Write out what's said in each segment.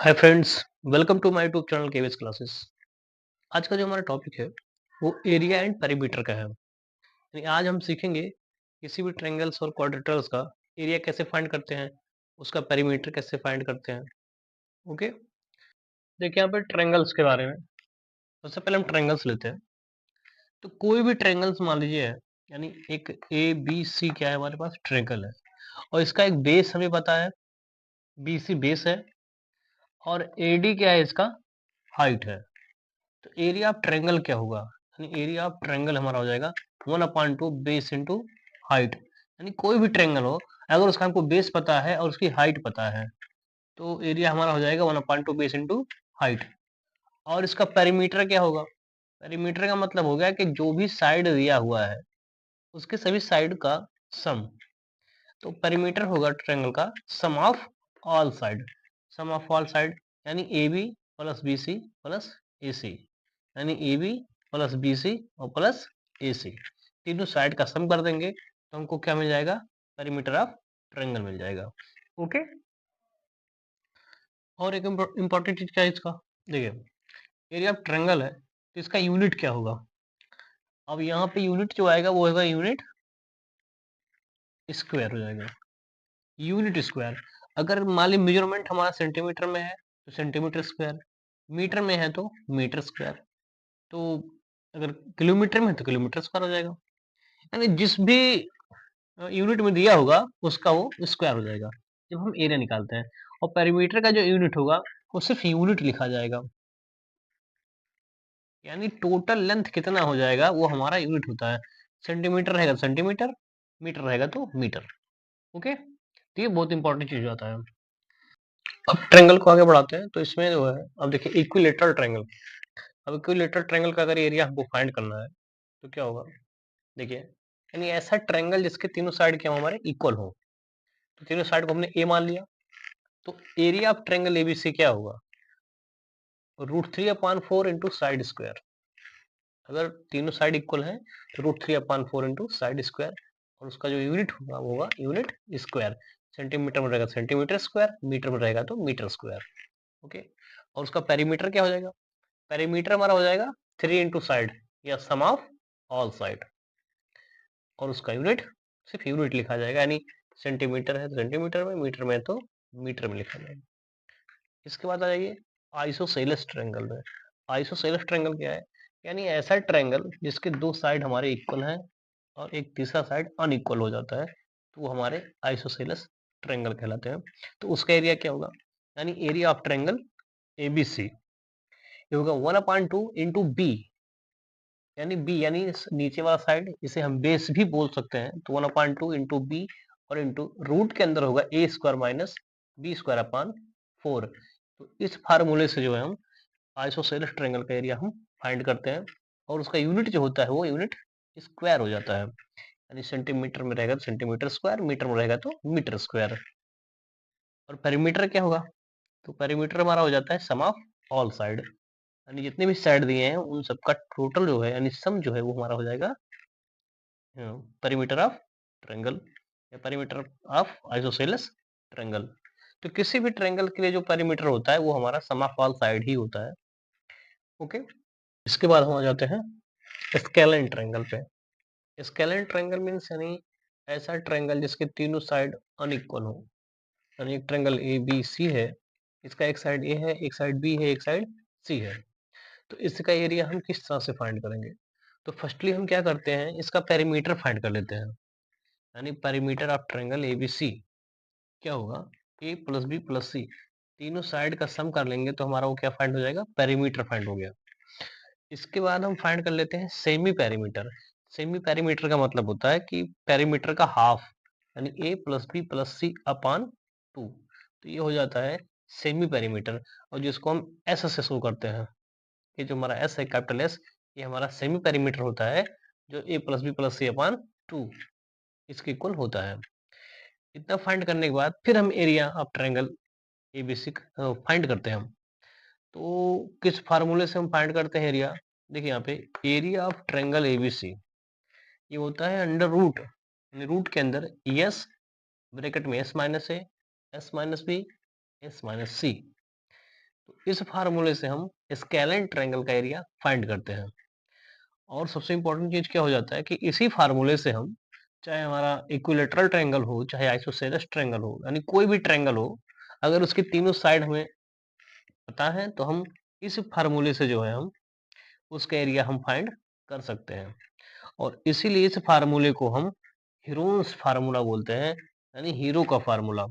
Hi friends, welcome to my YouTube channel KVS classes. आज का जो हमारा टॉपिक है वो एरिया एंड पेरीमीटर का है। यानी आज हम सीखेंगे किसी भी ट्रायंगल्स और क्वाड्रिलेटरल्स का एरिया कैसे फाइंड करते हैं, उसका पेरीमीटर कैसे फाइंड करते हैं। ओके, देखिए यहाँ पे ट्रायंगल्स के बारे में। सबसे पहले हम ट्रायंगल्स लेते हैं। तो कोई भी ट्रायंगल्स मान लीजिए है, यानी एक ए बी सी क्या है, हमारे पास ट्रायंगल है और इसका एक बेस हमें पता है, बी सी बेस है और ए डी क्या है, इसका हाइट है। तो एरिया ऑफ ट्रायंगल क्या होगा, यानी एरिया ऑफ ट्रायंगल हमारा हो जाएगा 1/2 बेस इंटू हाइट। यानी कोई भी ट्रायंगल हो, अगर उसका हमको बेस पता है और उसकी हाइट पता है तो एरिया हमारा हो जाएगा 1/2 बेस इंटू हाइट। और इसका पेरीमीटर क्या होगा, पेरीमीटर का मतलब हो गया कि जो भी साइड दिया हुआ है उसके सभी साइड का सम। तो पेरीमीटर होगा ट्रायंगल का sum of all side, sum of all side, यानी A B plus B C plus A C, यानी A B plus B C और प्लस ए सी, तीनों साइड का सम कर देंगे तो हमको क्या मिल जाएगा, पेरीमीटर ऑफ ट्रायंगल मिल जाएगा। ओके, और एक इंपॉर्टेंट चीज क्या है इसका, देखिए एरिया ऑफ ट्रायंगल है तो इसका यूनिट क्या होगा। अब यहाँ पे यूनिट जो आएगा वो होगा यूनिट स्क्वायर हो जाएगा, यूनिट स्क्वायर। अगर मान ली मेजरमेंट हमारा सेंटीमीटर में है तो सेंटीमीटर स्क्वायर, मीटर में है तो मीटर स्क्वायर, तो अगर किलोमीटर में है तो किलोमीटर स्क्वायर हो जाएगा। यानी जिस भी यूनिट में दिया होगा उसका वो स्क्वायर हो जाएगा जब हम एरिया निकालते हैं। और पेरीमीटर का जो यूनिट होगा वो सिर्फ यूनिट लिखा जाएगा, यानी टोटल लेंथ कितना हो जाएगा वो हमारा यूनिट होता है। सेंटीमीटर रहेगा तो सेंटीमीटर, मीटर रहेगा तो मीटर। ओके, तो ये बहुत इंपॉर्टेंट चीज होता है। अब ट्रायंगल को आगे बढ़ाते हैं तो इसमें जो है, अब देखिए इक्विलेटरल ट्रायंगल। अब इक्विलेटरल ट्रायंगल का अगर एरिया हमको फाइंड करना है तो क्या होगा, देखिए यानी ऐसा ट्रायंगल जिसके तीनों साइड क्या हो, हमारे इक्वल हो। तो तीनों साइड को हमने ए मान लिया, तो एरिया ऑफ ट्रायंगल एबीसी क्या होगा, √3/4 इंटू साइड स्क्वायर। अगर तीनों साइड इक्वल हैं तो √3/4 इंटू साइड स्क्वायर, और उसका जो यूनिट होगा वो होगा यूनिट स्क्वायर। सेंटीमीटर में रहेगा सेंटीमीटर स्क्वायर, मीटर में रहेगा तो मीटर स्क्वायर। ओके, और उसका पेरीमीटर क्या हो जाएगा, पेरीमीटर हमारा हो जाएगा 3 इंटू साइड या सम ऑफ ऑल साइड, और उसका यूनिट सिर्फ यूनिट लिखा जाएगा, यानी सेंटीमीटर है तो सेंटीमीटर में, मीटर में है तो मीटर में लिखा जाएगा। इसके बाद आ जाइए आइसोसेलेस ट्रायंगल में। आइसोसेलेस ट्रायंगल क्या है, यानी ऐसा ट्रायंगल जिसके दो साइड हमारे इक्वल हैं और एक तीसरा साइड अनइक्वल हो जाता है तो वो हमारे आइसोसेलेस ट्रायंगल कहलाते हैं। तो उसका एरिया क्या होगा, यानी एरिया ऑफ ट्रायंगल एबीसी ये होगा 1/2 इंटू बी, यानी बी यानी नीचे वाला साइड, इसे हम बेस भी बोल सकते हैं, तो 1/2 इंटू बी और इंटू रूट के अंदर होगा A square minus B square upon 4। तो इस फार्मूले से जो है हम आइसोसेलेस ट्रायंगल का एरिया हम फाइंड करते हैं, और उसका यूनिट जो होता है वो यूनिट स्क्वायर हो जाता है, यानी सेंटीमीटर में रहेगा तो सेंटीमीटर स्क्वायर, मीटर में रहेगा तो मीटर स्क्वायर। और पेरीमीटर क्या होगा, तो पेरीमीटर हमारा हो जाता है सम ऑफ ऑल साइड, यानी जितने भी साइड दिए हैं उन सबका टोटल जो है, यानी सम जो है वो हमारा हो जाएगा पेरीमीटर ऑफ ट्रायंगल या पेरीमीटर ऑफ आइसोसेलेस ट्रायंगल। तो किसी भी ट्रायंगल के लिए जो पेरीमीटर होता है वो हमारा सम ऑफ ऑल साइड ही होता है। ओके, इसके बाद हम आ जाते हैं स्केलेन ट्रायंगल पे। स्केलेन ट्रायंगल मीन्स यानी ऐसा ट्रायंगल जिसके तीनों साइड अनइक्वल हो, यानी एक ट्रायंगल ए बी सी है, इसका एक साइड ए है, एक साइड बी है, एक साइड सी है। तो इसका एरिया हम किस तरह से फाइंड करेंगे, तो फर्स्टली हम क्या करते हैं, इसका पेरीमीटर फाइंड कर लेते हैं। यानी पेरीमीटर ऑफ ट्रायंगल एबीसी क्या होगा, ए प्लस बी प्लस सी, तीनों साइड का सम कर लेंगे तो हमारा वो क्या फाइंड हो जाएगा, पेरीमीटर फाइंड हो गया। इसके बाद हम फाइंड कर लेते हैं सेमी पेरीमीटर। सेमी पेरीमीटर का मतलब होता है कि पेरीमीटर का हाफ, यानी ए प्लस बी प्लस सी अपॉन 2, तो ये हो जाता है सेमी पेरीमीटर, और जिसको हम एस से शो करते हैं। ये जो हमारा एस है, कैपिटल एस, ये हमारा सेमी पेरीमीटर होता है जो ए प्लस बी प्लस सी अपॉन 2 इसके इक्वल होता है। इतना फाइंड करने के बाद फिर हम area of triangle ABC find करते हैं हम। तो किस फार्मूले से हम फाइंड करते हैं एरिया, देखिए यहाँ पे एरिया ऑफ ट्रायंगल एबीसी ये होता है अंडर रूट, यानी रूट के अंदर एस ब्रैकेट में S minus A, S minus B, S minus C. इस फार्मूले से हम स्केलर ट्रायंगल का एरिया फाइंड करते हैं। और सबसे इम्पोर्टेंट चीज क्या हो जाता है कि इसी फार्मूले से हम, चाहे हमारा इक्विलेटरल ट्रायंगल हो, चाहे आइसोसेलेस ट्रायंगल हो, यानी कोई भी ट्रायंगल हो, अगर उसकी तीनों साइड हमें पता है तो हम इस फार्मूले से जो है हम उसका एरिया हम फाइंड कर सकते हैं। और इसीलिए इस फार्मूले को हम हीरोन्स फार्मूला बोलते हैं, यानी हीरो का फार्मूला,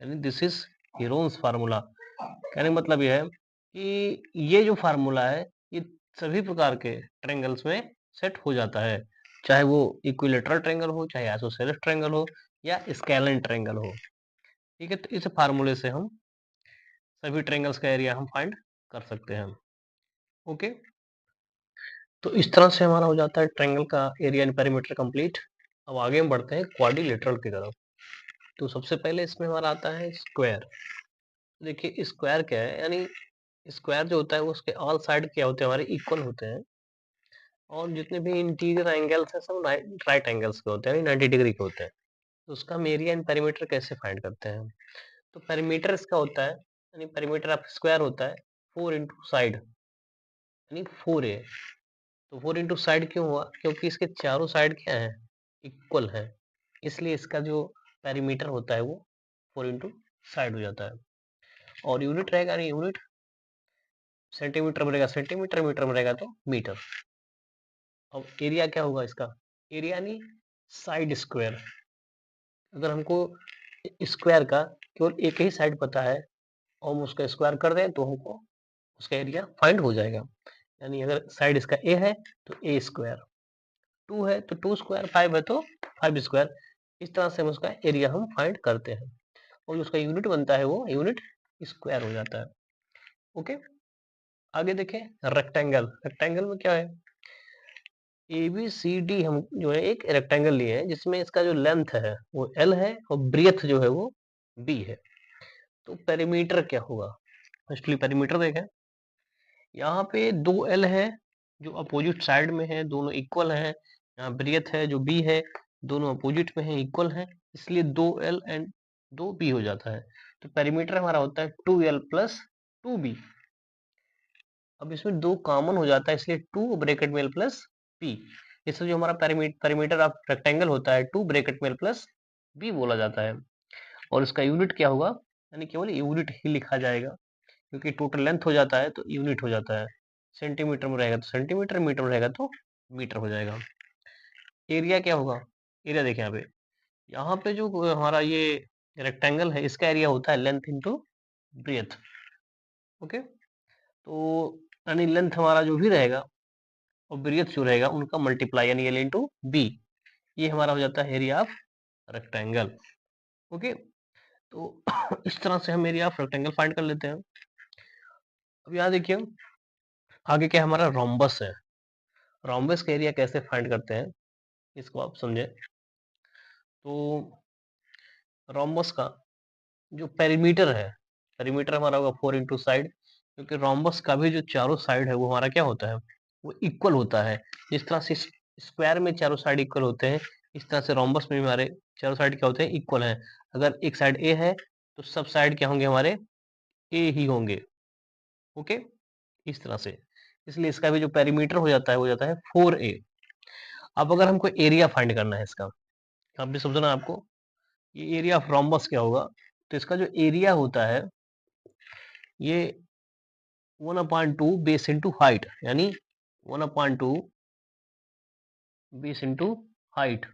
यानी दिस इज हीरोन्स फार्मूला। कहने का मतलब यह है कि ये जो फार्मूला है ये सभी प्रकार के ट्रायंगल्स में सेट हो जाता है, चाहे वो इक्विलेटरल ट्रायंगल हो, चाहे आइसोसेलेस ट्रायंगल हो, या स्केलर ट्रायंगल हो। ठीक है, तो इस फार्मूले से हम सभी ट्रायंगल्स का एरिया हम फाइंड कर सकते हैं। ओके, तो इस तरह से हमारा हो जाता है ट्रायंगल का एरिया एंड पेरीमीटर कंप्लीट। अब आगे हम बढ़ते हैं क्वाड्रिलेटरल की तरफ। तो सबसे पहले इसमें हमारा आता है स्क्वायर। देखिए स्क्वायर क्या है, यानी स्क्वायर जो होता है वो उसके ऑल साइड क्या होते हैं, हमारे इक्वल होते हैं, और जितने भी इंटीरियर एंगल्स हैं सब राइट एंगल्स के होते हैं, यानी 90 डिग्री के होते हैं। तो उसका हम एरिया एंड पेरीमीटर कैसे फाइंड करते हैं? तो पेरीमीटर इसका होता है, यानी पेरीमीटर ऑफ स्क्वायर होता है 4 इंटू साइड, यानी 4a। तो 4 इंटू साइड क्यों हुआ? क्योंकि इसके चारों साइड क्या है, इक्वल है, इसलिए इसका जो पेरीमीटर होता है वो 4 इंटू साइड हो जाता है। और यूनिट रहेगा, नहीं यूनिट सेंटीमीटर में रहेगा सेंटीमीटर, मीटर में रहेगा तो मीटर। अब एरिया क्या होगा इसका? एरिया यानी साइड स्क्वायर। अगर हमको स्क्वायर का केवल एक ही साइड पता है और हम उसका स्क्वायर कर दें तो हमको उसका एरिया फाइंड हो जाएगा। यानी अगर साइड इसका ए है तो ए स्क्वायर, 2 है तो 2 स्क्वायर, 5 है तो 5 स्क्वायर। इस तरह से हम उसका एरिया हम फाइंड करते हैं, और जो उसका यूनिट बनता है वो यूनिट स्क्वायर हो जाता है। ओके, आगे देखें रेक्टेंगल। रेक्टेंगल में क्या है, ए बी सी डी हम जो है एक रेक्टेंगल लिए हैं जिसमें इसका जो लेंथ है वो एल है और ब्रेथ जो है वो बी है। तो पेरीमीटर क्या होगा? फर्स्टली पेरीमीटर देखें, यहाँ पे 2 एल है जो अपोजिट साइड में है, दोनों इक्वल है। यहाँ ब्रेथ है जो बी है, दोनों अपोजिट में है, इक्वल है, इसलिए 2 एल एंड 2 बी हो जाता है। तो पेरीमीटर हमारा होता है 2 एल प्लस 2 बी। अब इसमें 2 कॉमन हो जाता है, इसलिए 2 ब्रैकेट में एल प्लस बी। इससे जो हमारा पेरीमीटर ऑफ रेक्टेंगल होता है 2 ब्रैकेट में एल प्लस बी बोला जाता है। और इसका यूनिट क्या होगा, यानी केवल यूनिट ही लिखा जाएगा, क्योंकि टोटल लेंथ हो जाता है तो यूनिट हो जाता है। सेंटीमीटर में रहेगा तो सेंटीमीटर, मीटर में रहेगा तो मीटर हो जाएगा। एरिया क्या होगा? एरिया देखिए यहाँ पे जो हमारा ये रेक्टेंगल है इसका एरिया होता है लेंथ इंटू ब्रेथ। ओके, तो यानी लेंथ हमारा जो भी रहेगा और ब्रेथ जो रहेगा उनका मल्टीप्लाई, यानी एल इंटू बी, ये हमारा हो जाता है एरिया ऑफ रेक्टेंगल। ओके, तो इस तरह से हम एरिया ऑफ रेक्टेंगल फाइंड कर लेते हैं। अब यहाँ देखिए आगे क्या हमारा रोम्बस है। रोम्बस का एरिया कैसे फाइंड करते हैं इसको आप समझे। तो रोम्बस का जो पेरीमीटर है, पेरीमीटर हमारा होगा 4 इंटू साइड, क्योंकि रोम्बस का भी जो चारों साइड है वो हमारा क्या होता है, वो इक्वल होता है। जिस तरह से स्क्वायर में चारों साइड इक्वल होते हैं, इस तरह से रोम्बस में भी हमारे चारों साइड क्या होते हैं, इक्वल हैं। अगर एक साइड ए है तो सब साइड क्या होंगे, हमारे ए ही होंगे। ओके, इस तरह से, इसलिए इसका भी जो पेरीमीटर हो जाता है वो जाता है 4a। अब अगर हमको एरिया फाइंड करना है इसका, आप भी समझना आपको, ये एरिया ऑफ रोम्बस क्या होगा। तो इसका जो एरिया होता है ये 1/2 बेस इंटू हाइट, यानी 1/2 बेस इंटू हाइट।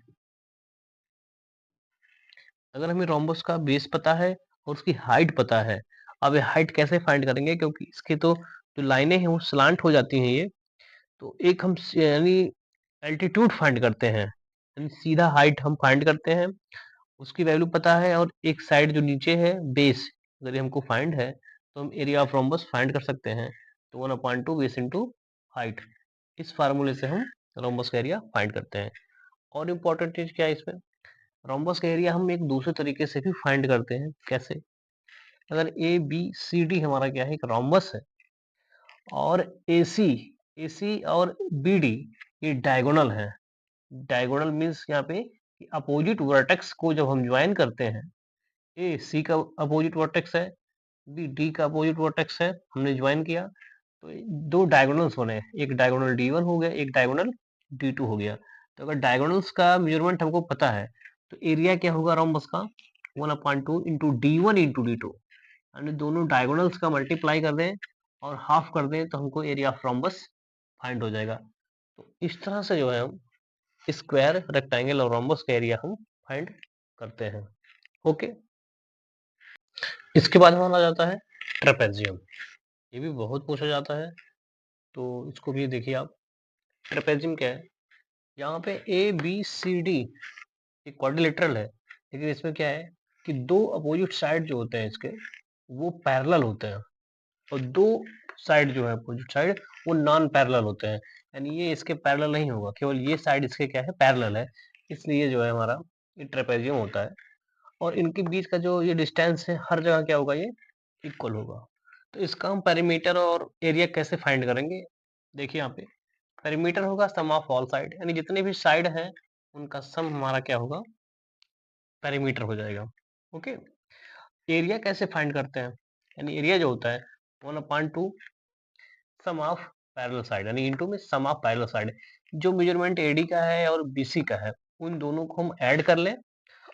अगर हमें रोम्बस का बेस पता है और उसकी हाइट पता है, अब ये हाइट कैसे फाइंड करेंगे, क्योंकि इसके तो जो लाइनें हैं वो स्लांट हो जाती हैं ये। तो एक हम यानी एल्टीट्यूड फाइंड करते हैं, यानी सीधा हाइट हम फाइंड करते हैं, उसकी वैल्यू पता है, और एक साइड जो नीचे है बेस, अगर ये हमको फाइंड है तो हम एरिया ऑफ रोम्बस फाइंड कर सकते हैं। तो 1/2 बेस इंटू हाइट, इस फार्मूले से हम रोम्बस का एरिया फाइंड करते हैं। और इम्पोर्टेंट चीज क्या है इसमें, रोम्बस का एरिया हम एक दूसरे तरीके से भी फाइंड करते हैं। कैसे? अगर ए बी सी डी हमारा क्या है, एक रोम्बस है, और ए सी और बी डी ये डायगोनल है। डायगोनल मीन्स यहाँ पे अपोजिट वर्टेक्स को जब हम ज्वाइन करते हैं, ए सी का अपोजिट वर्टेक्स है, बी डी का अपोजिट वर्टेक्स है, हमने ज्वाइन किया तो दो डायगोनल्स बने, एक डायगोनल D1 हो गया, एक डायगोनल D2 हो गया। तो अगर डायगोनल्स का मेजरमेंट हमको पता है तो एरिया क्या होगा रोम्बस का 1/2 इंटू D1 इंटू D2, यानी दोनों डायगोनल्स का मल्टीप्लाई कर दें और हाफ कर दें तो हमको एरिया ऑफ रोम्बस फाइंड हो जाएगा। तो इस तरह से जो है हम स्क्वायर, रेक्टेंगल और रोम्बस का एरिया हम फाइंड करते हैं। ओके, इसके बाद हमारा जाता है ट्रेपेजियम। ये भी बहुत पूछा जाता है, तो इसको भी देखिए आप। ट्रेपेजियम क्या है? यहाँ पे ए बी सी डी एक क्वाड्रिलेटरल है, लेकिन इसमें क्या है कि दो अपोजिट साइड जो होते हैं इसके वो पैरेलल होते हैं, और दो साइड जो है अपोजिट साइड वो नॉन पैरेलल होते हैं, यानी ये इसके पैरेलल नहीं होगा, केवल ये साइड इसके क्या है पैरेलल है, इसलिए जो है हमारा ये ट्रेपेजियम होता है। और इनके बीच का जो ये डिस्टेंस है हर जगह क्या होगा, ये इक्वल होगा। तो इसका हम पेरीमीटर और एरिया कैसे फाइंड करेंगे? देखिए यहाँ पे पेरीमीटर होगा सम ऑफ ऑल साइड, यानी जितने भी साइड हैं उनका सम हमारा क्या होगा, पेरीमीटर हो जाएगा। ओके, एरिया कैसे फाइंड करते हैं? यानी एरिया जो होता है 1/2 सम ऑफ पैरेलल साइड, यानी इनटू में सम ऑफ पैरेलल साइड। जो मेजरमेंट एडी का है और बीसी का है उन दोनों को हम ऐड कर लें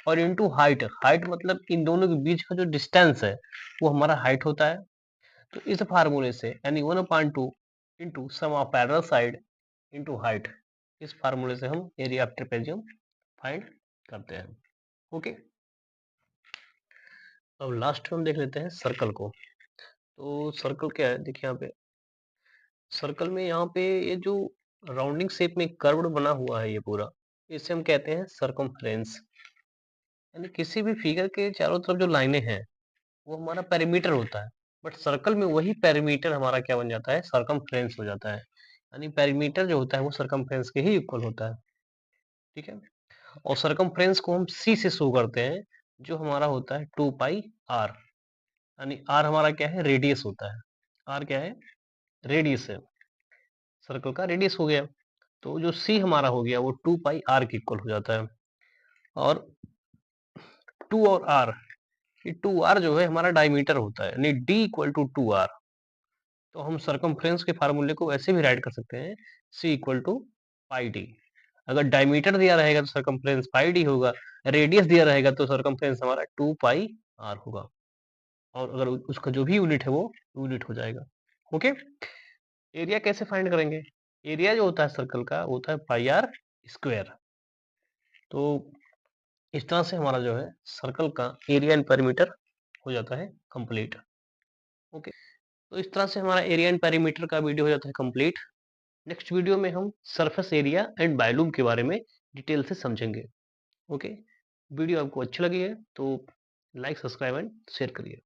और इनटू हाइट, हाइट मतलब इन दोनों के बीच का जो डिस्टेंस है वो हमारा हाइट होता है। तो इस फार्मूले से यानी 1/2 into sum of parallel side into height, इस फार्मूले से हम एरिया ऑफ ट्रेपेजियम फाइंड करते हैं। ओके, अब लास्ट में हम देख लेते हैं सर्कल को। तो सर्कल क्या है, देखिए यहाँ पे सर्कल में यहाँ पे ये जो राउंडिंग शेप में कर्व्ड बना हुआ है ये पूरा, इसे हम कहते हैं सर्कमफ्रेंस। यानी किसी भी फिगर के चारों तरफ जो लाइनें हैं वो हमारा पेरीमीटर होता है, बट सर्कल में वही पेरीमीटर हमारा क्या बन जाता है, सर्कमफ्रेंस हो जाता है। यानी पेरीमीटर जो होता है वो सर्कमफ्रेंस के ही इक्वल होता है। ठीक है, और सर्कमफ्रेंस को हम सी से शो करते हैं, जो हमारा होता है 2πr, यानी r हमारा क्या है, रेडियस होता है। r क्या है, रेडियस है, सर्कल का रेडियस हो गया। तो जो सी हमारा हो गया वो 2πr के इक्वल हो जाता है। और 2 और r, ये 2r जो है हमारा डायमीटर होता है, यानी d इक्वल टू 2r। तो हम सर्कमफ्रेंस के फार्मूले को ऐसे भी राइट कर सकते हैं, c equal to pi D. अगर डायमीटर दिया रहेगा तो सर्कमफ्रेंस पाई डी होगा, रेडियस दिया रहेगा तो सर्कमफ्रेंस हमारा 2πr होगा, और अगर उसका जो भी यूनिट है वो यूनिट हो जाएगा। ओके, एरिया कैसे फाइंड करेंगे? एरिया जो होता है सर्कल का होता है पाई आर स्क्वायर। तो इस तरह से हमारा जो है सर्कल का एरिया एंड पेरीमीटर हो जाता है कंप्लीट। ओके, तो इस तरह से हमारा एरिया एंड पेरीमीटर का वीडियो हो जाता है कंप्लीट। नेक्स्ट वीडियो में हम सरफेस एरिया एंड वॉल्यूम के बारे में डिटेल से समझेंगे। ओके, वीडियो आपको अच्छी लगी है तो लाइक, सब्सक्राइब एंड शेयर करिए।